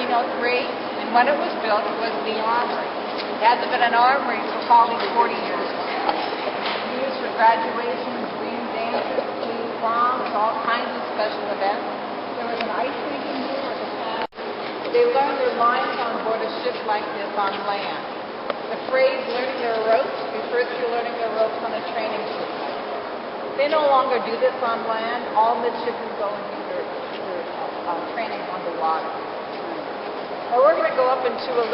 and when it was built, it was the armory. It hasn't been an armory for probably 40 years. Used for graduations, green dances, food, proms, all kinds of special events. There was an ice skating here with a pad. They learned their lines on board a ship like this on land. The phrase learning their ropes refers to learning their ropes on a training ship. They no longer do this on land. All midshipmen go and do their training on the water. Now we're going to go up into a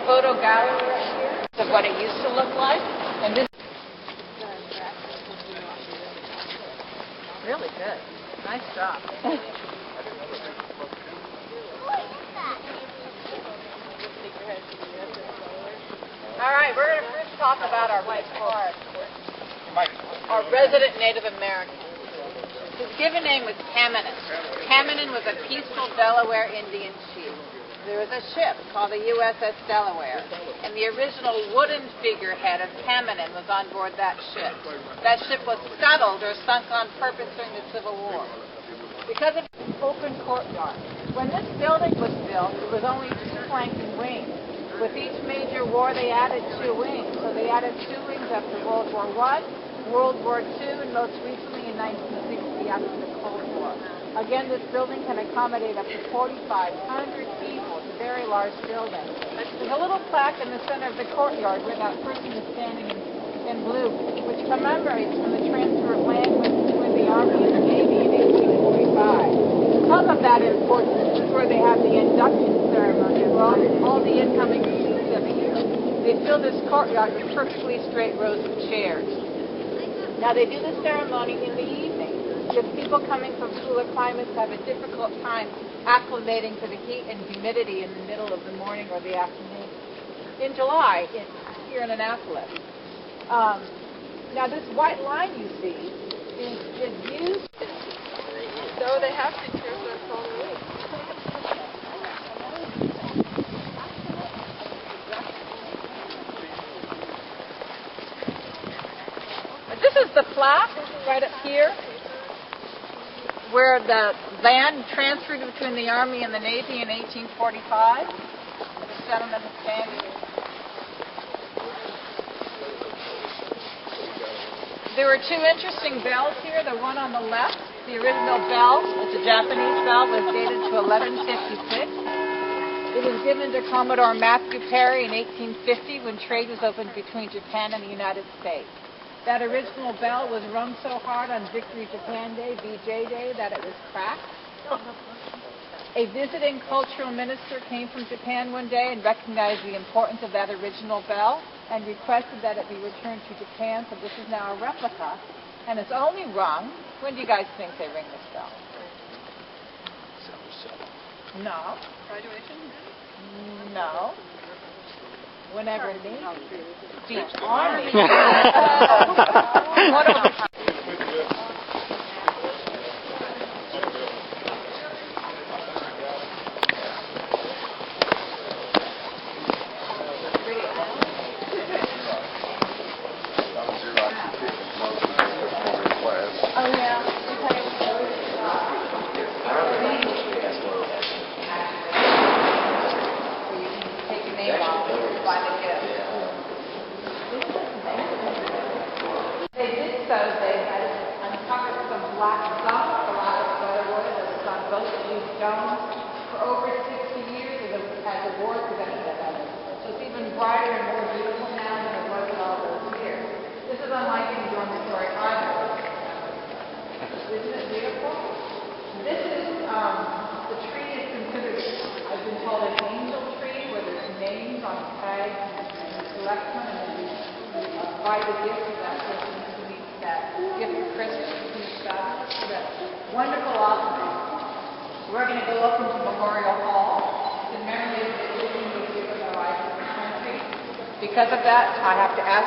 photo gallery right here of what it used to look like. And this really good. Nice job. All right, we're going to first talk about our white card. Our resident Native American. His given name was Tamanin. Tamanin was a peaceful Delaware Indian chief. There was a ship called the USS Delaware, and the original wooden figurehead of Tamanin was on board that ship. That ship was scuttled or sunk on purpose during the Civil War. Because of its open courtyard, when this building was built, it was only 2 flanking wings. With each major war, they added 2 wings. So they added 2 wings after World War I, World War II, and most recently in 1960 after the Cold War. Again, this building can accommodate up to 4,500 people. It's a very large building. There's a little plaque in the center of the courtyard where that person is standing in blue, which commemorates when the transfer of land went between the Army and the Navy in 1845. Because of that importance, this is where they have the induction ceremony where all the incoming recruits every year. They fill this courtyard with perfectly straight rows of chairs. Now they do the ceremony in the evening because people coming from cooler climates have a difficult time acclimating to the heat and humidity in the middle of the morning or the afternoon. In July, here in Annapolis. Now this white line you see is used. So they have to care for us all the way. This is the plaque right up here where the land transferred between the Army and the Navy in 1845. This gentleman is standing. There were 2 interesting bells here. The one on the left, the original bell, it's a Japanese bell, was dated to 1156. It was given to Commodore Matthew Perry in 1850 when trade was opened between Japan and the United States. That original bell was rung so hard on Victory Japan Day, VJ Day, that it was cracked. A visiting cultural minister came from Japan one day and recognized the importance of that original bell and requested that it be returned to Japan, so this is now a replica. And it's only rung. When do you guys think they ring this bell? No. Graduation? No. Whenever needed. The Army. What about for over 60 years as a war prevention. So it's even brighter and more beautiful now than it was in all those years. This is unlike any dormitory either. Isn't it beautiful? This is, the tree is considered, I've been told, an angel tree where there's names on tags and you select one and then you buy the gift to that person who needs that gift for Christmas. Wonderful offering. We're going to go up into Memorial Hall to commemorate the individuals who have given their lives to the country. Because of that, I have to ask.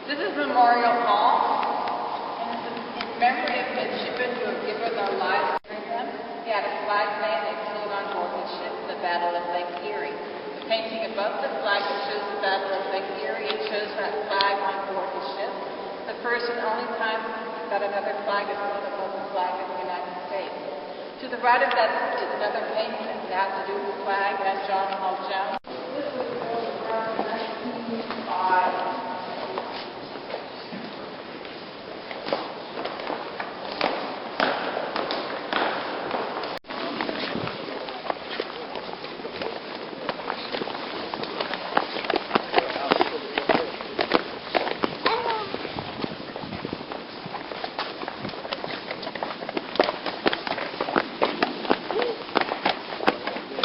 This is Memorial Hall, and it's in memory of midshipmen who have given their lives to them. They had a flag laying they float on board the ship in the Battle of Lake Erie. painting above the flag that shows the Battle of Lake Erie. It shows that flag on board the ship. The first and only time that another flag is put above the flag of the United States. To the right of that is another painting that has to do with the flag and John Hall Jones. This was built around 1905.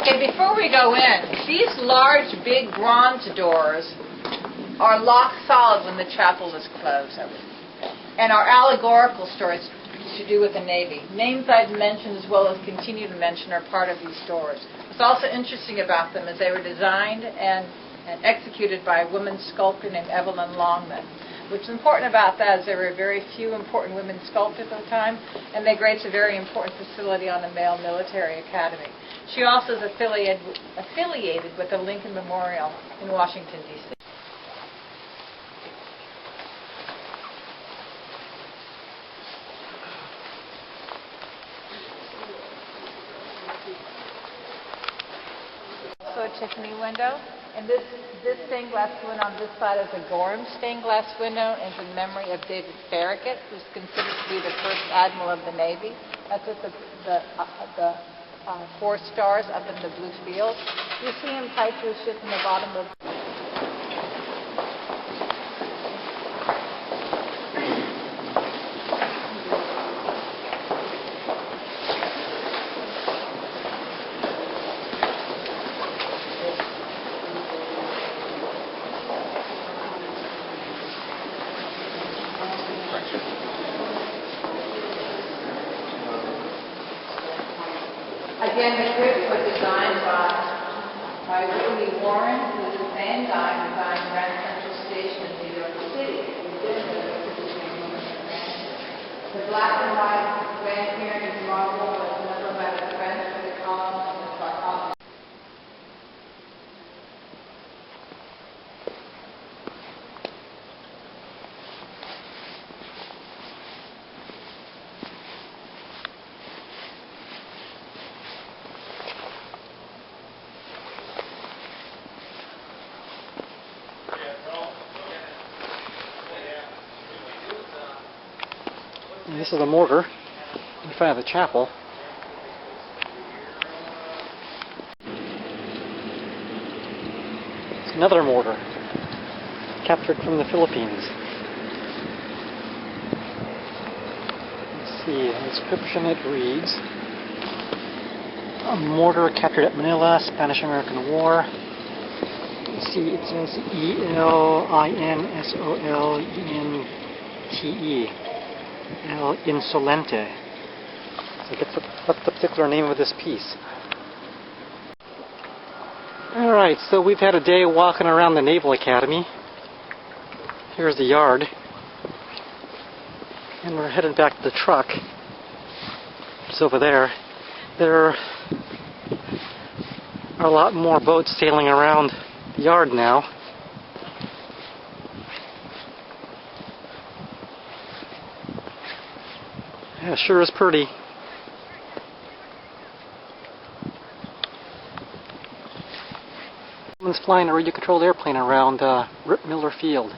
Okay, before we go in, these large, big bronze doors are locked solid when the chapel is closed, and are allegorical stories to do with the Navy. Names I've mentioned as well as continue to mention are part of these doors. What's also interesting about them is they were designed and executed by a woman sculptor named Evelyn Longman. What's important about that is there were very few important women sculptors at the time, and they graced a very important facility on the Male Military Academy. She also is affiliated with the Lincoln Memorial in Washington, D.C. So a Tiffany window, and this stained glass window on this side is a Gorham stained glass window, and is in memory of David Farragut, who's considered to be the first admiral of the Navy. That's with the 4 stars up in the blue field. You see him tied to his ship in the bottom of. Again, the grips were designed by Willie Warren, who was the same guy who designed Grand Central Station in New York City. The black and white Grand Pyramid marble was delivered by the French for the columns and the sarcophagus. And this is a mortar in front of the chapel. It's another mortar captured from the Philippines. Let's see, the description it reads, a mortar captured at Manila, Spanish-American War. Let's see, it says E-L-I-N-S-O-L-E-N-T-E. El Insolente. So that's the particular name of this piece. Alright, so we've had a day walking around the Naval Academy. Here's the yard. And we're headed back to the truck. It's over there. There are a lot more boats sailing around the yard now. Yeah, sure is pretty. Someone's flying a radio-controlled airplane around Rip Miller Field.